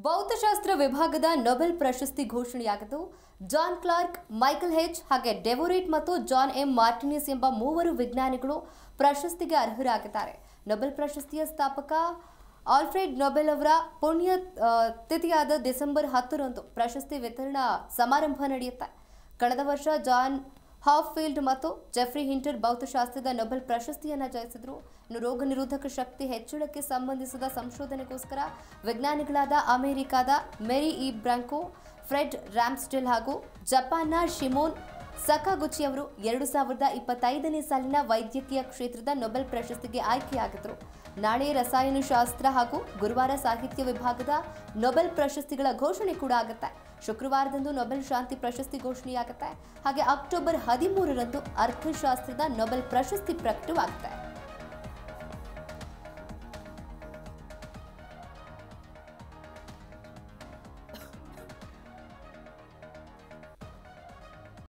ಭೌತಶಾಸ್ತ್ರ ವಿಭಾಗದ ನೊಬೆಲ್ ಪ್ರಶಸ್ತಿ ಘೋಷಣೆಯಾಗಿದ್ದು ಜಾನ್ ಕ್ಲಾರ್ಕ್, ಮೈಕೆಲ್ ಹೆಚ್ ಹಾಗೆ ಡೆವೊರೇಟ್ ಮತ್ತು ಜಾನ್ ಎಂ ಮಾರ್ಟಿನಿಸ್ ಎಂಬ ಮೂವರು ವಿಜ್ಞಾನಿಗಳು ಪ್ರಶಸ್ತಿಗೆ ಅರ್ಹರಾಗಿದ್ದಾರೆ. ನೊಬೆಲ್ ಪ್ರಶಸ್ತಿಯ ಸ್ಥಾಪಕ ಆಲ್ಫ್ರೆಡ್ ನೊಬೆಲ್ ಅವರ ಪುಣ್ಯ ತಿಥಿಯಾದ ಡಿಸೆಂಬರ್ 10ರಂದು ಪ್ರಶಸ್ತಿ ವಿತರಣಾ ಸಮಾರಂಭ ನಡೆಯುತ್ತೆ. ಕಳೆದ ವರ್ಷ ಜಾನ್ ಹಾಫ್ಫೀಲ್ಡ್ ಮತ್ತು ಜೆಫ್ರಿ ಹಿಂಟರ್ ಭೌತಶಾಸ್ತ್ರದ ನೊಬೆಲ್ ಪ್ರಶಸ್ತಿಯನ್ನು ಜಯಿಸಿದರು. ರೋಗ ನಿರೋಧಕ ಶಕ್ತಿ ಹೆಚ್ಚಳಕ್ಕೆ ಸಂಬಂಧಿಸಿದ ಸಂಶೋಧನೆಗೋಸ್ಕರ ವಿಜ್ಞಾನಿಗಳಾದ ಅಮೆರಿಕಾದ ಮೇರಿ ಇ ಬ್ರಾಂಕೋ, ಫ್ರೆಡ್ ರಾಮ್ಸ್ಡೆಲ್ ಹಾಗೂ ಜಪಾನ್ನ ಶಿಮೋನ್ ಸಕಾಗುಚಿ ಅವರು 2025ನೇ ಸಾಲಿನ ವೈದ್ಯಕೀಯ ಕ್ಷೇತ್ರದ ನೊಬೆಲ್ ಪ್ರಶಸ್ತಿಗೆ ಆಯ್ಕೆಯಾಗಿದ್ದರು. ನಾಳೆ ರಸಾಯನಶಾಸ್ತ್ರ ಹಾಗೂ ಗುರುವಾರ ಸಾಹಿತ್ಯ ವಿಭಾಗದ ನೊಬೆಲ್ ಪ್ರಶಸ್ತಿಗಳ ಘೋಷಣೆ ಕೂಡ ಆಗುತ್ತೆ. ಶುಕ್ರವಾರದಂದು ನೊಬೆಲ್ ಶಾಂತಿ ಪ್ರಶಸ್ತಿ ಘೋಷಣೆಯಾಗುತ್ತೆ. ಹಾಗೆ ಅಕ್ಟೋಬರ್ 13ರಂದು ಅರ್ಥಶಾಸ್ತ್ರದ ನೊಬೆಲ್ ಪ್ರಶಸ್ತಿ ಪ್ರಕಟವಾಗುತ್ತೆ.